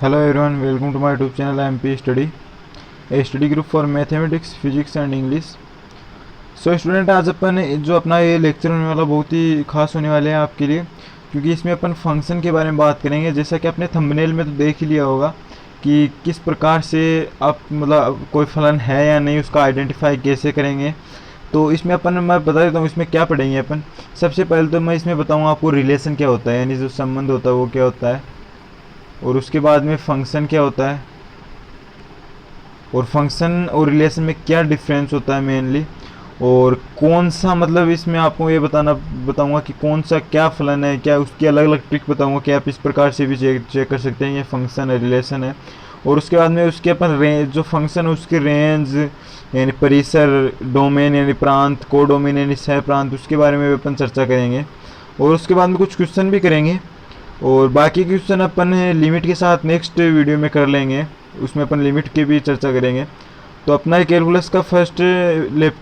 Hello everyone, welcome to my YouTube channel MP Study, a study group for mathematics, physics and English. So student, आज अपन जो अपना ये lecture होने वाला बहुत ही खास होने वाले हैं आपके लिए, क्योंकि इसमें अपन फंक्शन के बारे में बात करेंगे। जैसा कि आपने थंबनेल में तो देख ही लिया होगा कि किस प्रकार से आप मतलब कोई फलन है या नहीं उसका आइडेंटिफाई कैसे करेंगे। तो इसमें मैं बता देता हूँ इसमें क्या पढ़ेंगे अपन। सबसे पहले तो मैं इसमें बताऊँगा आपको रिलेशन क्या होता है, यानी जो संबंध होता है वो क्या होता है, और उसके बाद में फंक्शन क्या होता है, और फंक्शन और रिलेशन में क्या डिफरेंस होता है मेनली, और कौन सा मतलब इसमें आपको ये बताऊंगा कि कौन सा क्या फलन है, क्या उसकी अलग अलग ट्रिक बताऊंगा कि आप इस प्रकार से भी चेक कर सकते हैं ये फंक्शन है रिलेशन है। और उसके बाद में उसके अपन रेंज जो फंक्शन है उसके रेंज यानी परिसर, डोमेन यानी प्रांत, कोडोमेन यानी सह प्रांत, उसके बारे में भी अपन चर्चा करेंगे। और उसके बाद में कुछ क्वेश्चन भी करेंगे, और बाकी क्वेश्चन अपन लिमिट के साथ नेक्स्ट वीडियो में कर लेंगे, उसमें अपन लिमिट की भी चर्चा करेंगे। तो अपना ये कैलकुलस का फर्स्ट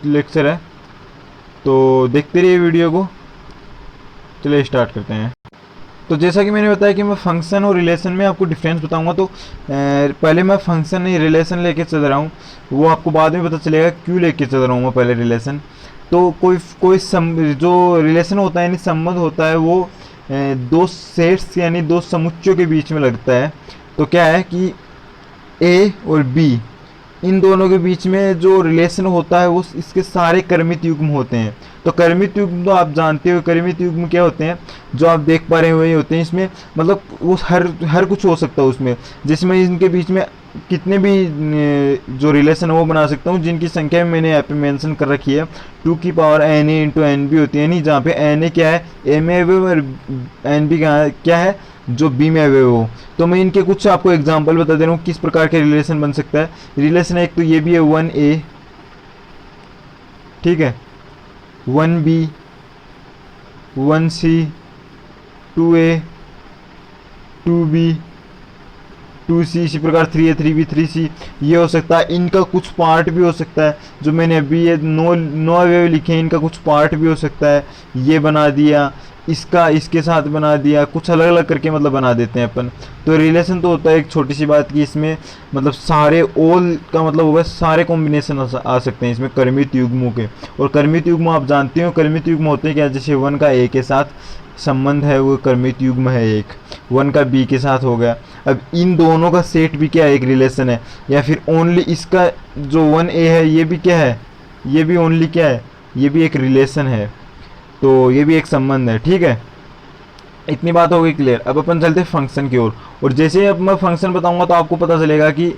लेक्चर है, तो देखते रहिए वीडियो को। चलिए स्टार्ट करते हैं। तो जैसा कि मैंने बताया कि मैं फंक्शन और रिलेशन में आपको डिफरेंस बताऊंगा, तो पहले मैं फंक्शन नहीं रिलेशन लेके चल रहा हूँ, वो आपको बाद में पता चलेगा क्यों लेके चल रहा हूँ मैं पहले रिलेशन। तो जो रिलेशन होता है यानी संबंध होता है वो दो सेट्स यानी दो समुच्चयों के बीच में लगता है। तो क्या है कि ए और बी, इन दोनों के बीच में जो रिलेशन होता है वो इसके सारे कर्मित युग्म होते हैं। तो कर्मित युग्म तो आप जानते हो, कर्मित युग्म क्या होते हैं, जो आप देख पा रहे हो वही होते हैं। इसमें मतलब वो हर कुछ हो सकता है उसमें, जिसमें इनके बीच में कितने भी जो रिलेशन है वो बना सकता हूँ, जिनकी संख्या मैंने यहाँ पे मेंशन कर रखी है 2 की power n a into n b होती है। नहीं, जहाँ पे एन ए क्या है ए में अवयव और एन बी क्या है जो बी में अवयव हो। तो मैं इनके कुछ आपको एग्जांपल बता दे रहा हूँ किस प्रकार के रिलेशन बन सकता है। रिलेशन एक तो ये भी है 1a, ठीक है, 1b, 1c, 2a, 2b, 2c, इसी प्रकार 3a, 3b, 3c ये हो सकता है। इनका कुछ पार्ट भी हो सकता है, जो मैंने अभी ये नो अवयव लिखे हैं इनका कुछ पार्ट भी हो सकता है। ये बना दिया, इसका इसके साथ बना दिया, कुछ अलग अलग करके मतलब बना देते हैं अपन। तो रिलेशन तो होता है एक छोटी सी बात की, इसमें मतलब सारे ऑल का मतलब होगा सारे कॉम्बिनेशन आ सकते हैं इसमें कर्मित युग्मों के। और कर्मित युग्म आप जानते हो, कर्मित युग्म होते हैं क्या, जैसे 1 का ए के साथ संबंध है वो कर्मित युग्म है एक, 1 का बी के साथ हो गया। अब इन दोनों का सेट भी क्या है, एक रिलेशन है। या फिर ओनली इसका जो 1a है ये भी क्या है, ये भी ओनली क्या है, ये भी एक रिलेशन है। तो ये भी एक संबंध है, ठीक है। इतनी बात हो गई क्लियर। अब अपन चलते हैं फंक्शन की ओर। और जैसे अब मैं फंक्शन बताऊंगा तो आपको पता चलेगा कि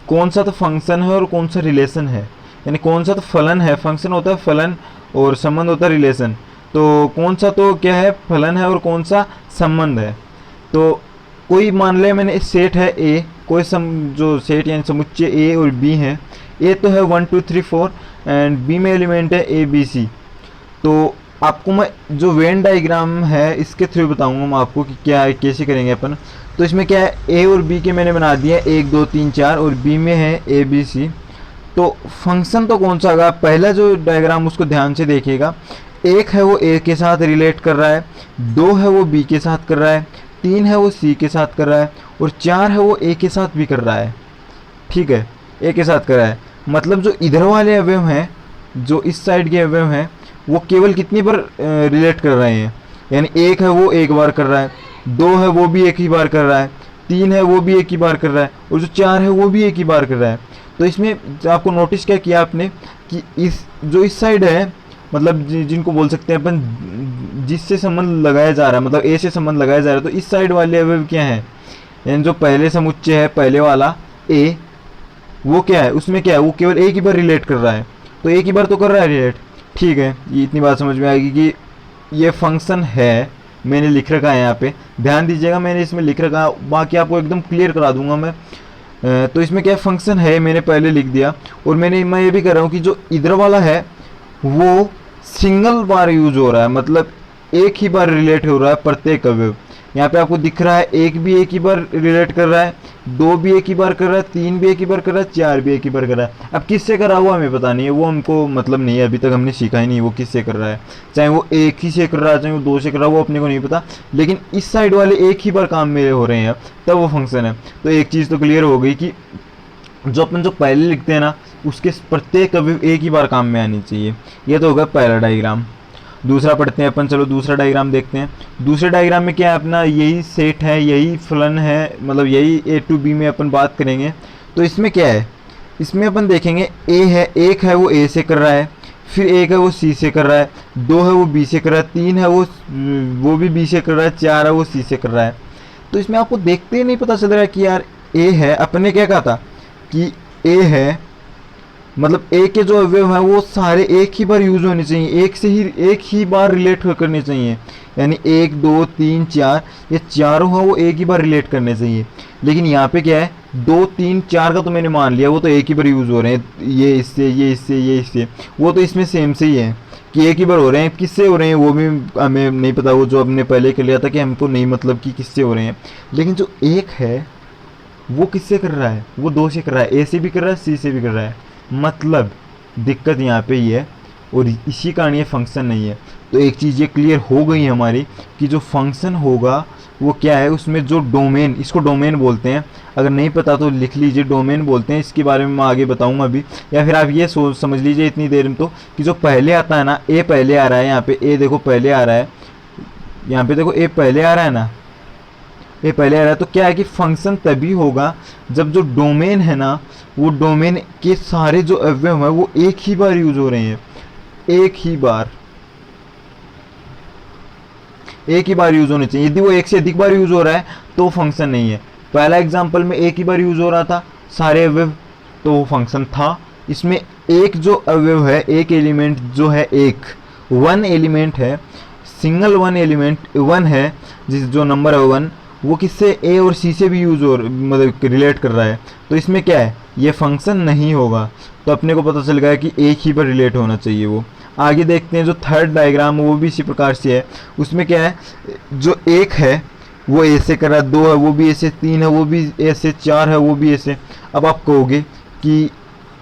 कौन सा तो फंक्शन है और कौन सा रिलेशन है, यानी कौन सा तो फलन है। फंक्शन होता है फलन और संबंध होता है रिलेशन। तो कौन सा तो क्या है, फलन है, और कौन सा संबंध है। तो कोई मान ले मैंने सेट है ए, कोई जो सेट यानी समुच्चय ए और बी है। ए तो है 1 2 3 4 एंड बी में एलिमेंट है ए बी सी। तो आपको मैं जो वेन डायग्राम है इसके थ्रू बताऊंगा मैं आपको कि क्या है, कैसे करेंगे अपन। तो इसमें क्या है, ए और बी के मैंने बना दिया 1 2 3 4, और बी में है ए बी सी। तो फंक्शन तो कौन सा होगा, पहला जो डायग्राम उसको ध्यान से देखिएगा। एक है वो ए के साथ रिलेट कर रहा है, 2 है वो बी के साथ कर रहा है, 3 है वो सी के साथ कर रहा है, और 4 है वो ए के साथ भी कर रहा है, ठीक है, ए के साथ कर रहा है। मतलब जो इधर वाले अवयव हैं, जो इस साइड के अवयव हैं, वो केवल कितनी बार रिलेट कर रहे हैं, यानी एक है वो एक बार कर रहा है, 2 है वो भी एक ही बार कर रहा है, 3 है वो भी एक ही बार कर रहा है, और जो 4 है वो भी एक ही बार कर रहा है। तो इसमें आपको नोटिस क्या किया आपने कि इस साइड है, मतलब जिनको बोल सकते हैं अपन जिससे संबंध लगाया जा रहा है, मतलब ए से संबंध लगाया जा रहा है, तो इस साइड वाले अवयव क्या है, यानी जो पहले समुच्चय है पहले वाला ए, वो क्या है, उसमें क्या है, वो केवल एक ही बार रिलेट कर रहा है। तो एक ही बार तो कर रहा है रिलेट, ठीक है। ये इतनी बात समझ में आएगी कि ये फंक्शन है, मैंने लिख रखा है यहाँ पे, ध्यान दीजिएगा मैंने इसमें लिख रखा है, बाकी आपको एकदम क्लियर करा दूंगा मैं। तो इसमें क्या फंक्शन है मैंने पहले लिख दिया। और मैं ये भी कर रहा हूँ कि जो इधर वाला है वो सिंगल बार यूज हो रहा है, मतलब एक ही बार रिलेट हो रहा है प्रत्येक अवयव। यहाँ पे आपको दिख रहा है एक भी एक ही बार रिलेट कर रहा है, 2 भी एक ही बार कर रहा है, 3 भी एक ही बार कर रहा है, 4 भी एक ही बार कर रहा है। अब किससे कर रहा है वो हमें पता नहीं है, वो हमको मतलब नहीं है, अभी तक हमने सीखा ही नहीं वो किससे कर रहा है। चाहे वो एक ही से कर रहा है, चाहे वो 2 से कर रहा है, वो अपने को नहीं पता, लेकिन इस साइड वाले एक ही बार काम मेरे हो रहे हैं तब वो फंक्शन है। तो एक चीज़ तो क्लियर हो गई कि जो पहले लिखते हैं ना, उसके प्रत्येक अवयव एक ही बार काम में आनी चाहिए। ये तो होगा पहला डायग्राम। दूसरा पढ़ते हैं अपन, चलो दूसरा डायग्राम देखते हैं। दूसरे डायग्राम में क्या है, अपना यही सेट है, यही फलन है, मतलब यही ए टू बी में अपन बात करेंगे। तो इसमें क्या है, इसमें अपन देखेंगे ए है, एक है वो ए से कर रहा है, फिर एक है वो सी से कर रहा है, 2 है वो बी से कर रहा है, 3 है वो भी बी से कर रहा है, 4 है वो सी से कर रहा है। तो इसमें आपको देखते ही नहीं पता चल रहा है कि यार ए है, अपने क्या कहा था कि ए है, मतलब ए के जो अवयव हैं वो सारे एक ही बार यूज होने चाहिए, एक ही बार रिलेट करने चाहिए। यानी 1 2 3 4 ये चारों हैं वो एक ही बार रिलेट करने चाहिए। लेकिन यहाँ पे क्या है, 2 3 4 का तो मैंने मान लिया, वो तो एक ही बार यूज हो रहे हैं, ये इससे ये इससे ये इससे, वो तो इसमें सेम से ही है कि एक ही बार हो रहे हैं। किससे हो रहे हैं वो भी हमें नहीं पता, वो जो हमने पहले कर लिया था कि हमको नहीं मतलब कि किससे हो रहे हैं। लेकिन जो एक है वो किससे कर रहा है, वो 2 से कर रहा है, ए से भी कर रहा है, सी से भी कर रहा है। मतलब दिक्कत यहाँ पे ही है, और इसी कारण ये फंक्शन नहीं है। तो एक चीज़ ये क्लियर हो गई हमारी कि जो फंक्शन होगा वो क्या है, उसमें जो डोमेन, इसको डोमेन बोलते हैं, अगर नहीं पता तो लिख लीजिए, डोमेन बोलते हैं। इसके बारे में मैं आगे बताऊंगा अभी, या फिर आप ये समझ लीजिए इतनी देर में तो कि जो पहले आता है ना, ए पहले आ रहा है, यहाँ पे ए देखो पहले आ रहा है, यहाँ पे देखो ए पहले आ रहा है ना, ये पहले आ रहा है। तो क्या है कि फंक्शन तभी होगा जब जो डोमेन है ना, वो डोमेन के सारे जो अवयव है वो एक ही बार यूज हो रहे हैं, एक ही बार यूज होने चाहिए। यदि वो एक से अधिक बार यूज हो रहा है तो फंक्शन नहीं है। पहला एग्जांपल में एक ही बार यूज हो रहा था सारे अवयव, तो वो फंक्शन था। इसमें एक जो अवयव है, एक एलिमेंट जो है, एक वन एलिमेंट है, सिंगल वन एलिमेंट वन है, जिस जो नंबर है 1, वो किससे, ए और सी से भी यूज हो मतलब रिलेट कर रहा है। तो इसमें क्या है, ये फंक्शन नहीं होगा। तो अपने को पता चल गया कि एक ही पर रिलेट होना चाहिए वो। आगे देखते हैं जो थर्ड डायग्राम वो भी इसी प्रकार से है। उसमें क्या है, जो एक है वो ए से कर रहा है, 2 है वो भी ए से, 3 है वो भी ए से, 4 है वो भी ए से। अब आप कहोगे कि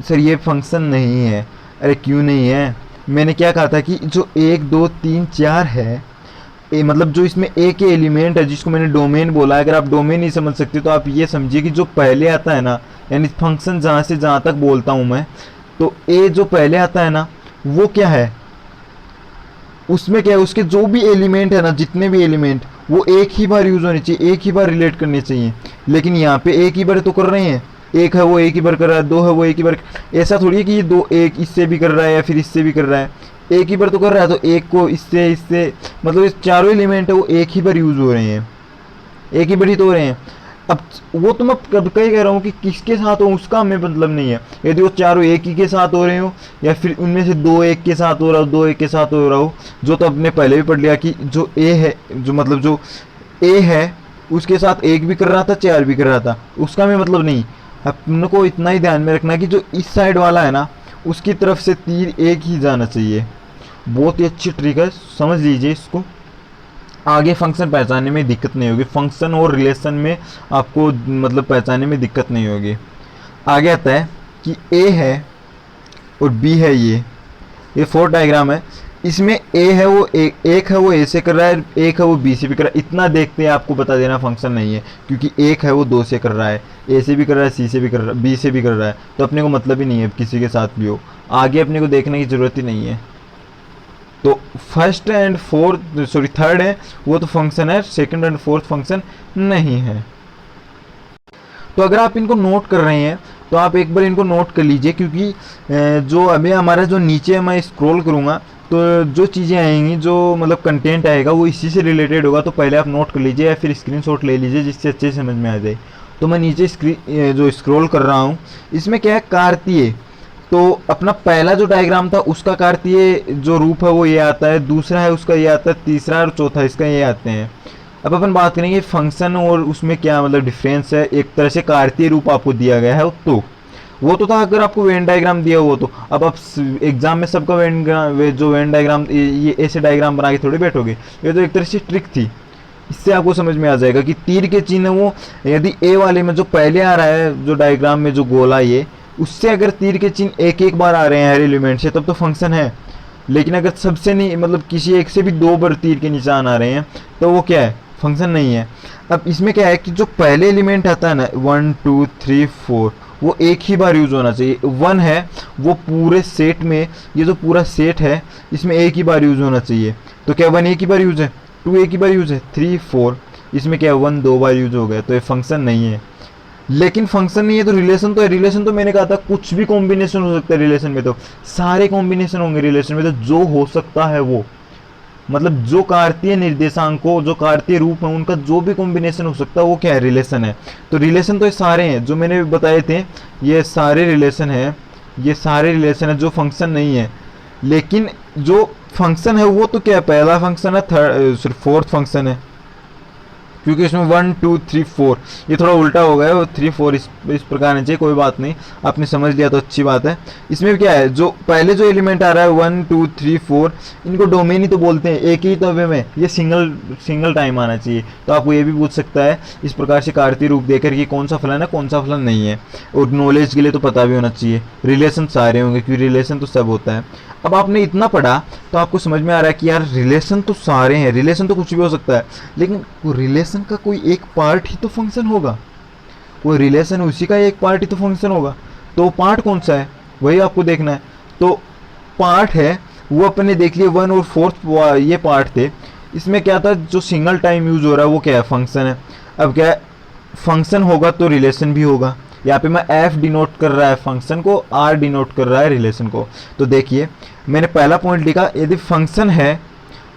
सर ये फंक्शन नहीं है। अरे क्यों नहीं है, मैंने क्या कहा था कि जो 1 2 3 4 है, मतलब जो इसमें ए के एलिमेंट है, जिसको मैंने डोमेन बोला है। अगर आप डोमेन नहीं समझ सकते तो आप ये समझिए कि जो पहले आता है ना, यानी फंक्शन जहाँ से जहाँ तक बोलता हूँ मैं, तो ए जो पहले आता है ना, वो क्या है, उसमें क्या है, उसके जो भी एलिमेंट है ना, जितने भी एलिमेंट, वो एक ही बार यूज होने चाहिए, एक ही बार रिलेट करने चाहिए। लेकिन यहाँ पे एक ही बार तो कर रहे हैं, एक है वो एक ही बार कर रहा है, 2 है वो एक ही बार, ऐसा थोड़ी है कि ये 2 एक इससे भी कर रहा है या फिर इससे भी कर रहा है, एक ही बार तो कर रहा है। तो एक को इससे मतलब इस चारों एलिमेंट है वो एक ही बार यूज हो रहे हैं, एक ही बार ही तो हो रहे हैं। अब वो तो मैं कब कहीं कह रहा हूँ कि किसके साथ हो उसका हमें मतलब नहीं है। यदि वो चारों एक ही के साथ हो रहे हो, या फिर उनमें से 2 एक के साथ हो रहा हो, 2 एक के साथ हो रहा हो, जो तो अपने पहले भी पढ़ लिया कि जो ए है, जो मतलब जो ए है उसके साथ एक भी कर रहा था, 4 भी कर रहा था, उसका हमें मतलब नहीं। अपने को इतना ही ध्यान में रखना कि जो इस साइड वाला है ना, उसकी तरफ से तीर एक ही जाना चाहिए। बहुत ही अच्छी ट्रिक है, समझ लीजिए इसको। आगे फंक्शन पहचानने में दिक्कत नहीं होगी, फंक्शन और रिलेशन में आपको मतलब पहचानने में दिक्कत नहीं होगी। आगे आता है कि ए है और बी है, ये 4 डायग्राम है। इसमें ए है वो एक है वो ए से कर रहा है, एक है वो बी से भी कर रहा है। इतना देखते हैं आपको बता देना फंक्शन नहीं है, क्योंकि एक है वो 2 से कर रहा है, ए से भी कर रहा है, सी से भी कर रहा है, बी से भी कर रहा है। तो अपने को मतलब ही नहीं है किसी के साथ भी हो, आगे अपने को देखने की ज़रूरत ही नहीं है। तो फर्स्ट एंड थर्ड है वो तो फंक्शन है, सेकंड एंड फोर्थ फंक्शन नहीं है। तो अगर आप इनको नोट कर रहे हैं तो आप एक बार इनको नोट कर लीजिए, क्योंकि जो अभी हमारा जो नीचे मैं स्क्रॉल करूँगा तो जो चीज़ें आएंगी, जो मतलब कंटेंट आएगा वो इसी से रिलेटेड होगा। तो पहले आप नोट कर लीजिए या फिर स्क्रीनशॉट ले लीजिए जिससे अच्छे समझ में आ जाए। तो मैं नीचे जो स्क्रॉल कर रहा हूँ, इसमें क्या है, कार्तीय। तो अपना पहला जो डायग्राम था उसका कार्तीय जो रूप है वो ये आता है, दूसरा है उसका ये आता है, तीसरा और चौथा इसका ये आते हैं। अब अपन बात करेंगे फंक्शन और उसमें क्या मतलब डिफरेंस है। एक तरह से कार्तीय रूप आपको दिया गया है, तो वो तो था अगर आपको वेन डायग्राम दिया हो तो। अब आप एग्जाम में सबका वेन डायग्राम ये ऐसे डायग्राम बना के थोड़ी बैठोगे, ये तो एक तरह से ट्रिक थी। इससे आपको समझ में आ जाएगा कि तीर के चिन्ह वो यदि ए वाले में जो पहले आ रहा है जो डायग्राम में जो गोला ये, उससे अगर तीर के चिन्ह एक एक बार आ रहे हैं हर एलिमेंट से, तब तो फंक्शन है। लेकिन अगर सबसे नहीं, मतलब किसी एक से भी 2 बार तीर के निशान आ रहे हैं, तो वो क्या है, फंक्शन नहीं है। अब इसमें क्या है कि जो पहले एलिमेंट आता है ना 1 2 3 4, वो एक ही बार यूज होना चाहिए। 1 है वो पूरे सेट में, ये जो पूरा सेट है इसमें एक ही बार यूज होना चाहिए। तो क्या 1 एक ही बार यूज है, 2 एक ही बार यूज है, 3 4, इसमें क्या 1 2 बार यूज हो गया, तो ये फंक्शन नहीं है। लेकिन फंक्शन नहीं है तो रिलेशन तो है। रिलेशन तो मैंने कहा था कुछ भी कॉम्बिनेशन हो सकता है रिलेशन में, तो सारे कॉम्बिनेशन होंगे रिलेशन में, तो जो हो सकता है वो, मतलब जो कार्तीय निर्देशांकों, जो कार्तीय रूप है उनका जो भी कॉम्बिनेशन हो सकता है वो क्या है, रिलेशन है। तो रिलेशन तो ये सारे हैं जो मैंने बताए थे, ये सारे रिलेशन है, ये सारे रिलेशन है जो फंक्शन नहीं है। लेकिन जो फंक्शन है वो तो क्या है, पहला फंक्शन है, सिर्फ फोर्थ फंक्शन है, क्योंकि इसमें 1 2 3 4 ये थोड़ा उल्टा हो गया है, 3 4 इस प्रकार नहीं चाहिए, कोई बात नहीं, आपने समझ लिया तो अच्छी बात है। इसमें क्या है, जो पहले जो एलिमेंट आ रहा है 1 2 3 4, इनको डोमेन ही तो बोलते हैं, एक ही तवे में ये सिंगल टाइम आना चाहिए। तो आपको ये भी पूछ सकता है इस प्रकार से कार्तीय रूप देकर कि कौन सा फलन है कौन सा फलन नहीं है, और नॉलेज के लिए तो पता भी होना चाहिए। रिलेशन सारे होंगे क्योंकि रिलेशन तो सब होता है। अब आपने इतना पढ़ा तो आपको समझ में आ रहा है कि यार रिलेशन तो सारे हैं, रिलेशन तो कुछ भी हो सकता है, लेकिन वो रिलेशन का कोई एक पार्ट ही तो फंक्शन होगा, कोई रिलेशन उसी का एक पार्ट ही तो फंक्शन होगा। तो पार्ट कौन सा है वही आपको देखना है। तो पार्ट है वो अपने देख लिए 1 और 4 ये पार्ट थे। इसमें क्या था, जो सिंगल टाइम यूज हो रहा है वो क्या है, फंक्शन है। अब क्या है, फंक्शन होगा तो रिलेशन भी होगा। यहाँ पे मैं एफ डिनोट कर रहा है फंक्शन को, आर डिनोट कर रहा है रिलेशन को। तो देखिए मैंने पहला पॉइंट लिखा, यदि फंक्शन है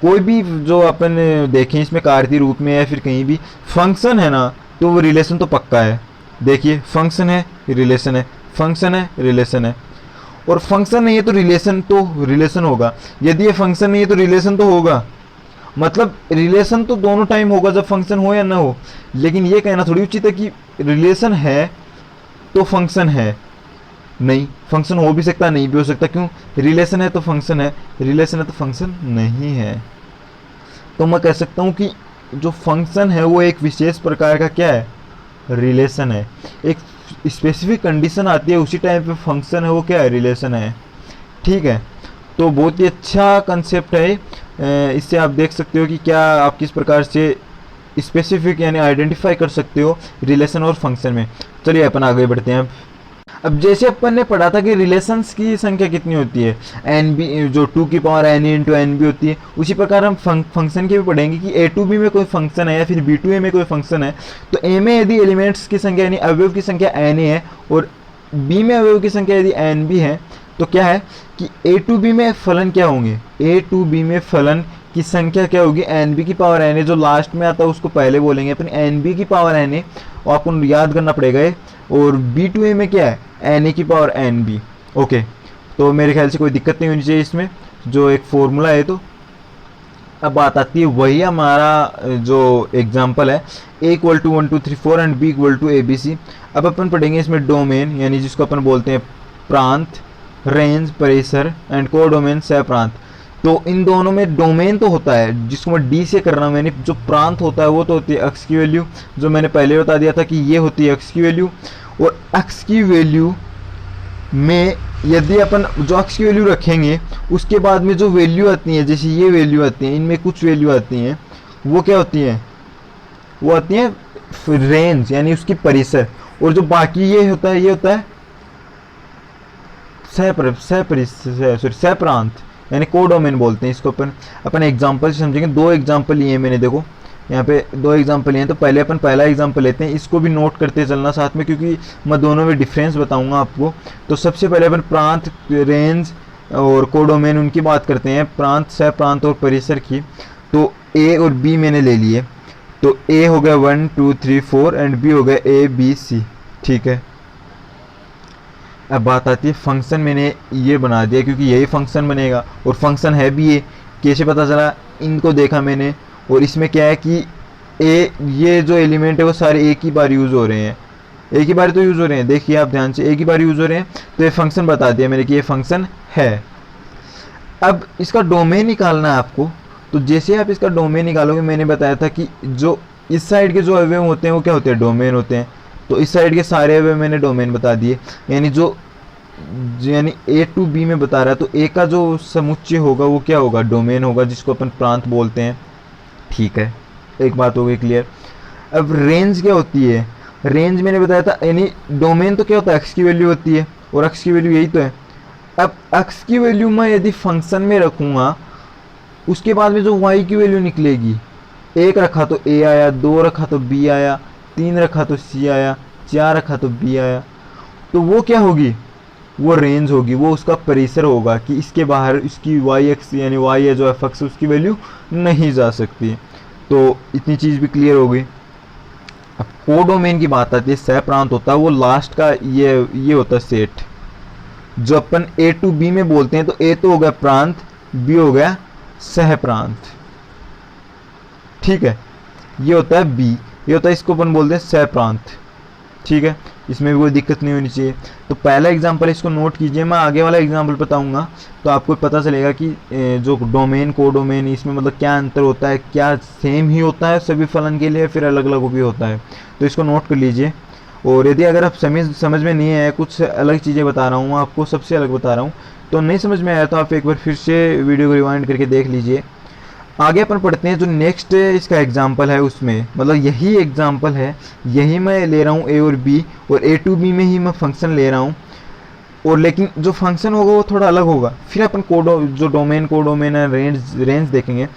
कोई भी जो अपन देखें इसमें कार्तीय रूप में या फिर कहीं भी फंक्शन है ना, तो वो रिलेशन तो पक्का है। देखिए फंक्शन है रिलेशन है, फंक्शन है रिलेशन है, और फंक्शन नहीं है तो रिलेशन होगा। यदि ये फंक्शन नहीं है तो रिलेशन तो होगा, मतलब रिलेशन तो दोनों टाइम होगा जब फंक्शन हो या ना हो। लेकिन ये कहना थोड़ी उचित है कि रिलेशन है तो फंक्शन है, नहीं, फंक्शन हो भी सकता नहीं भी हो सकता। क्यों, रिलेशन है तो फंक्शन है, रिलेशन है तो फंक्शन नहीं है। तो मैं कह सकता हूँ कि जो फंक्शन है वो एक विशेष प्रकार का क्या है, रिलेशन है। एक स्पेसिफिक कंडीशन आती है उसी टाइम पे फंक्शन है वो क्या है, रिलेशन है। ठीक है, तो बहुत ही अच्छा कंसेप्ट है। इससे आप देख सकते हो कि क्या आप किस प्रकार से स्पेसिफिक यानी आइडेंटिफाई कर सकते हो रिलेशन और फंक्शन में। चलिए अपन आगे बढ़ते हैं। अब जैसे अपन ने पढ़ा था कि रिलेशंस की संख्या कितनी होती है, एन बी, जो 2 की power n into n b होती है, उसी प्रकार हम फंक्शन के भी पढ़ेंगे कि ए टू बी में कोई फंक्शन है या फिर बी टू ए में कोई फंक्शन है। तो ए में यदि एलिमेंट्स की संख्या यानी अवयव की संख्या एन ए है और बी में अवयव की संख्या यदि एन बी है, तो क्या है कि ए टू बी में फलन क्या होंगे, ए टू बी में फलन की संख्या क्या होगी, एन बी की पावर एन ए, जो लास्ट में आता है उसको पहले बोलेंगे अपन एन बी की पावर एन ए, और आपको याद करना पड़ेगा। और बी टू ए में क्या है, एन ए की पावर एन बी। ओके, तो मेरे ख्याल से कोई दिक्कत नहीं होनी चाहिए इसमें, जो एक फॉर्मूला है। तो अब बात आती है वही हमारा जो एग्जाम्पल है, A equal to 1 2 3 4 and B equal to A B C. अब अपन पढ़ेंगे इसमें डोमेन, यानी जिसको अपन बोलते हैं प्रांत, रेंज, परिसर एंड को डोमेन सह प्रांत। तो इन दोनों में डोमेन तो होता है जिसको मैं डी से कर रहा हूँ, मैंने जो प्रांत होता है वो तो होती है एक्स की वैल्यू, जो मैंने पहले बता दिया था कि ये होती है एक्स की वैल्यू। और एक्स की वैल्यू में यदि अपन जो एक्स की वैल्यू रखेंगे उसके बाद में जो वैल्यू आती है, जैसे ये वैल्यू आती है, इनमें कुछ वैल्यू आती हैं, वो क्या होती हैं, वो आती है रेंज यानी उसकी परिसर। और जो बाकी ये होता है, ये होता है सह प्रांत यानी कोडोमेन बोलते हैं इसको। अपन एग्जांपल से समझेंगे। 2 एग्जांपल लिए मैंने, देखो यहाँ पे 2 एग्जांपल लिए हैं। तो पहले अपन पहला एग्जांपल लेते हैं, इसको भी नोट करते चलना साथ में, क्योंकि मैं दोनों में डिफरेंस बताऊंगा आपको। तो सबसे पहले अपन प्रांत, रेंज और कोडोमेन उनकी बात करते हैं, प्रांत, सह प्रांत और परिसर की। तो ए और बी मैंने ले लिए, तो ए हो गया 1 2 3 4 एंड बी हो गया ए बी सी। ठीक है, अब बात आती है फंक्शन, मैंने ये बना दिया क्योंकि यही फंक्शन बनेगा, और फंक्शन है भी ये। कैसे पता चला, इनको देखा मैंने, और इसमें क्या है कि ये जो एलिमेंट है वो सारे एक ही बार यूज़ हो रहे हैं, एक ही बार तो यूज़ हो रहे हैं। देखिए आप ध्यान से, एक ही बार यूज़ हो रहे हैं, तो ये फंक्शन बता दिया मैंने कि ये फंक्शन है। अब इसका डोमेन निकालना है आपको, तो जैसे आप इसका डोमेन निकालोगे, मैंने बताया था कि जो इस साइड के जो अवयव होते हैं वो क्या होते हैं, डोमेन होते हैं। तो इस साइड के सारे अवयव मैंने डोमेन बता दिए, यानी ए टू बी में बता रहा है, तो ए का जो समुच्चय होगा वो क्या होगा, डोमेन होगा, जिसको अपन प्रांत बोलते हैं। ठीक है, एक बात हो गई क्लियर। अब रेंज क्या होती है, रेंज मैंने बताया था, यानी डोमेन तो क्या होता है, एक्स की वैल्यू होती है, और एक्स की वैल्यू यही तो है। अब एक्स की वैल्यू मैं यदि फंक्शन में रखूँगा, उसके बाद में जो वाई की वैल्यू निकलेगी, एक रखा तो ए आया, दो रखा तो बी आया, तीन रखा तो सी आया, चार रखा तो बी आया, तो वो क्या होगी, वो रेंज होगी, वो उसका परिसर होगा कि इसके बाहर इसकी वाई एक्स यानी वाई है जो एफ एक्स उसकी वैल्यू नहीं जा सकती। तो इतनी चीज़ भी क्लियर हो गई। अब कोडोमेन की बात आती है, सह प्रांत होता है वो लास्ट का, ये होता है सेट, जो अपन ए टू बी में बोलते हैं। तो ए तो हो गया प्रांत, बी हो गया सह प्रांत। ठीक है, ये होता है बी, ये होता है, इसको अपन बोलते हैं सह प्रांत। ठीक है, इसमें भी कोई दिक्कत नहीं होनी चाहिए। तो पहला एग्जांपल इसको नोट कीजिए, मैं आगे वाला एग्जांपल बताऊंगा तो आपको पता चलेगा कि जो डोमेन कोडोमेन इसमें मतलब क्या अंतर होता है, क्या सेम ही होता है सभी फलन के लिए, फिर अलग अलग भी होता है। तो इसको नोट कर लीजिए। और यदि अगर आप समझ में नहीं आया, कुछ अलग चीज़ें बता रहा हूँ आपको, सबसे अलग बता रहा हूँ, तो नहीं समझ में आया तो आप एक बार फिर से वीडियो को रिवाइंड करके देख लीजिए। आगे अपन पढ़ते हैं, जो नेक्स्ट इसका एग्जाम्पल है उसमें मतलब यही एग्जाम्पल है, यही मैं ले रहा हूँ ए और बी, और ए टू बी में ही मैं फंक्शन ले रहा हूँ, और लेकिन जो फंक्शन होगा वो थोड़ा अलग होगा। फिर अपन जो डोमेन कोडोमेन है, रेंज देखेंगे।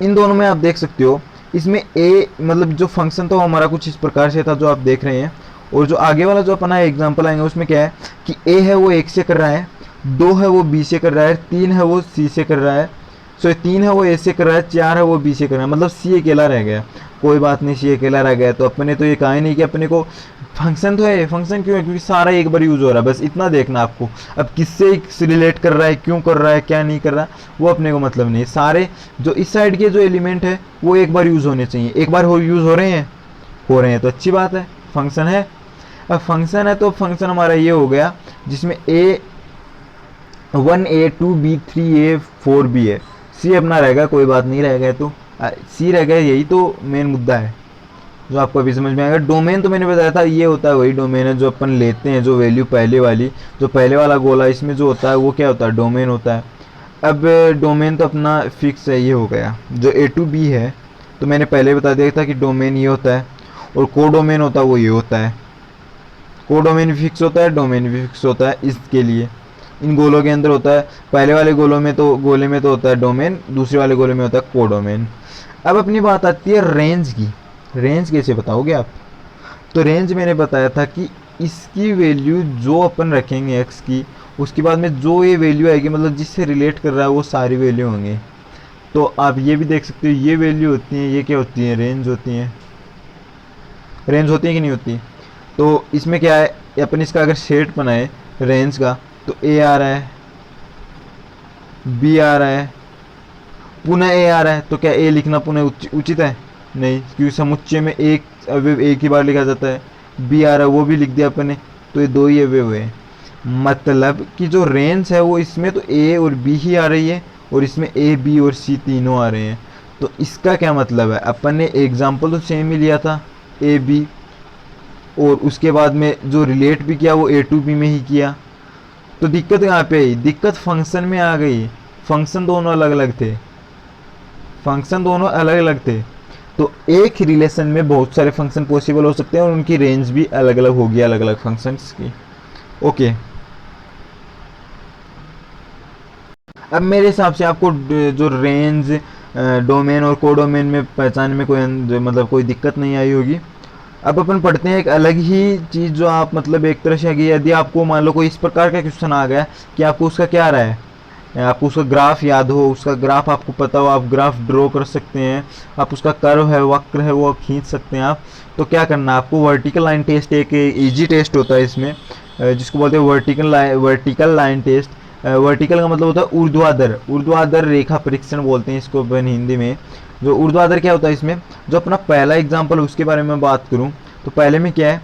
इन दोनों में आप देख सकते हो, इसमें ए मतलब जो फंक्शन था हमारा कुछ इस प्रकार से था जो आप देख रहे हैं, और जो आगे वाला जो अपना एग्जाम्पल आएंगे उसमें क्या है कि ए है वो एक से कर रहा है, दो है वो बी से कर रहा है, तीन है वो सी से कर रहा है, सो तीन है वो ए से कर रहा है, चार है वो बी से कर रहा है, मतलब सी अकेला रह गया। कोई बात नहीं, सी अकेला रह गया तो अपने तो ये कहा ही नहीं कि अपने को फंक्शन तो है, फंक्शन क्यों है, क्योंकि सारा एक बार यूज़ हो रहा है, बस इतना देखना आपको। अब किससे रिलेट कर रहा है, क्यों कर रहा है, क्या नहीं कर रहा है, वो अपने को मतलब नहीं। सारे जो इस साइड के जो एलिमेंट है वो एक बार यूज़ होने चाहिए, एक बार यूज़ हो रहे हैं तो अच्छी बात है, फंक्शन है। अब फंक्शन है तो फंक्शन हमारा ये हो गया जिसमें ए 1a 2b 3a 4b है, सी अपना रहेगा, कोई बात नहीं रहेगा, तो सी रह गया, यही तो मेन मुद्दा है जो आपको अभी समझ में आएगा। डोमेन तो मैंने बताया था ये होता है वही डोमेन है जो अपन लेते हैं, जो वैल्यू पहले वाली, जो पहले वाला गोला इसमें जो होता है वो क्या होता है, डोमेन होता है। अब डोमेन तो अपना फिक्स है, ये हो गया। जो ए टू बी है तो मैंने पहले बता दिया था कि डोमेन ये होता है, और कोडोमेन होता है वो ये होता है। कोडोमेन भी फिक्स होता है, डोमेन भी फिक्स होता है, इसके लिए इन गोलों के अंदर होता है। पहले वाले गोले में तो होता है डोमेन, दूसरे वाले गोले में होता है कोडोमेन। अब अपनी बात आती है रेंज की। रेंज कैसे बताओगे आप, तो रेंज मैंने बताया था कि इसकी वैल्यू जो अपन रखेंगे एक्स की, उसके बाद में जो ये वैल्यू आएगी मतलब जिससे रिलेट कर रहा है वो सारी वैल्यू होंगे। तो आप ये भी देख सकते हो, ये वैल्यू होती है, ये क्या होती है, रेंज होती है। रेंज होती है कि नहीं होती। तो इसमें क्या है, अपन इसका अगर सेट बनाए रेंज का, तो ए आ रहा है, बी आ रहा है, पुनः ए आ रहा है, तो क्या ए लिखना पुनः उचित है, नहीं, क्योंकि समुच्चय में एक अवयव एक ही बार लिखा जाता है। बी आ रहा है वो भी लिख दिया अपन ने, तो ये दो ही अवयव है। मतलब कि जो रेंज है वो इसमें तो ए और बी ही आ रही है, और इसमें ए बी और सी तीनों आ रहे हैं। तो इसका क्या मतलब है, अपन ने एग्जाम्पल तो सेम ही लिया था ए बी, और उसके बाद में जो रिलेट भी किया वो ए टू बी में ही किया। तो दिक्कत यहाँ पे आई, दिक्कत फंक्शन में आ गई। फंक्शन दोनों अलग अलग थे, फंक्शन दोनों अलग अलग थे। तो एक ही रिलेशन में बहुत सारे फंक्शन पॉसिबल हो सकते हैं, और उनकी रेंज भी अलग अलग होगी, अलग अलग फंक्शंस की। ओके, अब मेरे हिसाब से आपको जो रेंज डोमेन और कोडोमेन में पहचानने में मतलब कोई दिक्कत नहीं आई होगी। अब अपन पढ़ते हैं एक अलग ही चीज़, जो आप मतलब एक तरह से यदि आपको मान लो कोई इस प्रकार का क्वेश्चन आ गया कि आपको उसका क्या रहा है, आपको उसका ग्राफ याद हो, उसका ग्राफ आपको पता हो, आप ग्राफ ड्रॉ कर सकते हैं, आप उसका कर्व है, वक्र है, वो आप खींच सकते हैं आप। तो क्या करना है आपको, वर्टिकल लाइन टेस्ट एक इजी टेस्ट होता है इसमें, जिसको बोलते हैं वर्टिकल लाइन टेस्ट। वर्टिकल का मतलब होता है ऊर्ध्वाधर रेखा परीक्षण बोलते हैं इसको अपन हिंदी में। जो ऊर्ध्वाधर क्या होता है इसमें, जो अपना पहला एग्जाम्पल उसके बारे में बात करूँ तो पहले में क्या है,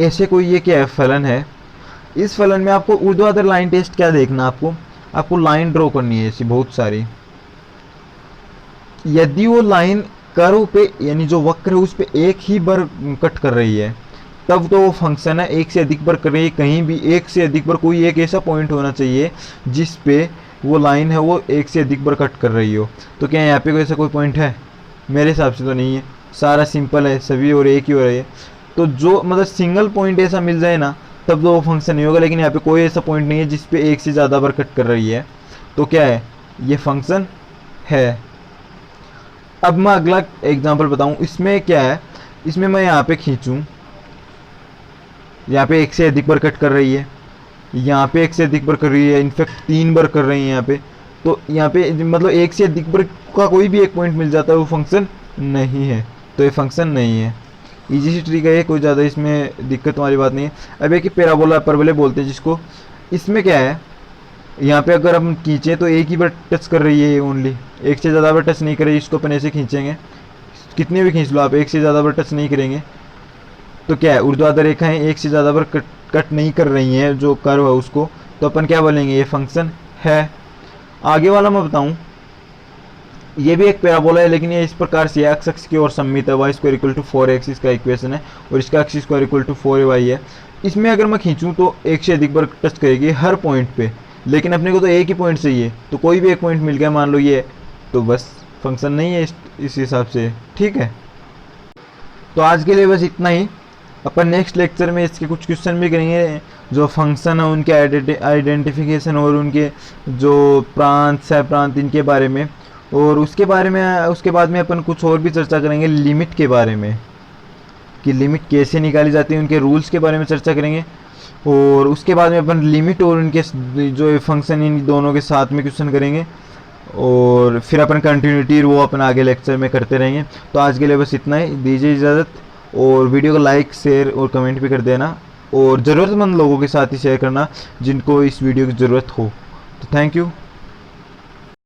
ऐसे कोई ये क्या है, फलन है। इस फलन में आपको ऊर्ध्वाधर लाइन टेस्ट क्या देखना, आपको लाइन ड्रॉ करनी है ऐसी बहुत सारी, यदि वो लाइन कर्व पे यानी जो वक्र है उस पे एक ही बार कट कर रही है तब तो वो फंक्शन है। एक से अधिक बार कर रही है, कहीं भी एक से अधिक बार कोई एक ऐसा पॉइंट होना चाहिए जिस पे वो लाइन है वो एक से अधिक बार कट कर रही हो। तो क्या यहाँ पे कोई ऐसा कोई पॉइंट है? मेरे हिसाब से तो नहीं है, सारा सिंपल है, सभी और एक ही हो रही है। तो जो मतलब सिंगल पॉइंट ऐसा मिल जाए ना तब तो वो फंक्शन नहीं होगा, लेकिन यहाँ पे कोई ऐसा पॉइंट नहीं है जिस पे एक से ज़्यादा बार कट कर रही है, तो क्या है? ये फंक्शन है। अब मैं अगला एग्जांपल बताऊं, इसमें क्या है, इसमें मैं यहाँ पे खींचूं, यहाँ पे एक से अधिक बार कट कर रही है, यहाँ पे एक से अधिक बार कर रही है, इनफैक्ट 3 बार कर रही है यहाँ पे। तो यहाँ पे मतलब एक से अधिक बार का कोई भी एक पॉइंट मिल जाता है वो फंक्शन नहीं है, तो ये फंक्शन नहीं है। इजी सी ट्रिक है, कोई ज़्यादा इसमें दिक्कत वाली बात नहीं है। अब एक पैराबोला परवले बोलते हैं जिसको, इसमें क्या है, यहाँ पे अगर हम खींचें तो एक ही बार टच कर रही है ओनली, एक से ज़्यादा बार टच नहीं कर रही है। इसको अपन ऐसे खींचेंगे, कितने भी खींच लो आप, एक से ज़्यादा बार टच नहीं करेंगे। तो क्या है, ऊर्ध्वाधर रेखाएं एक से ज़्यादा बार कट नहीं कर रही हैं जो कर्व है उसको, तो अपन क्या बोलेंगे? ये फंक्शन है। आगे वाला मैं बताऊं, ये भी एक पैराबोला है लेकिन ये इस प्रकार से एक्स अक्ष की ओर सममित है, Y square equal to 4x इसका इक्वेशन है, और इसका x square equal to 4y है। इसमें अगर मैं खींचूं तो एक से अधिक बार टच करेगी हर पॉइंट पे, लेकिन अपने को तो एक ही पॉइंट चाहिए, तो कोई भी एक पॉइंट मिल गया मान लो ये, तो बस फंक्शन नहीं है इस हिसाब से। ठीक है, तो आज के लिए बस इतना ही। अपन नेक्स्ट लेक्चर में इसके कुछ क्वेश्चन भी करेंगे, जो फंक्शन है उनके आइडेंटिफिकेशन और उनके जो प्रांत है प्रांत इनके बारे में, और उसके बाद में अपन कुछ और भी चर्चा करेंगे लिमिट के बारे में, कि लिमिट कैसे निकाली जाती है, उनके रूल्स के बारे में चर्चा करेंगे। और उसके बाद में अपन लिमिट और उनके जो फंक्शन इन दोनों के साथ में क्वेश्चन करेंगे, और फिर अपन कंटिन्यूटी वो अपन आगे लेक्चर में करते रहेंगे। तो आज के लिए बस इतना ही, दीजिए इजाज़त, और वीडियो को लाइक शेयर और कमेंट भी कर देना, और ज़रूरतमंद लोगों के साथ ही शेयर करना जिनको इस वीडियो की ज़रूरत हो। तो थैंक यू।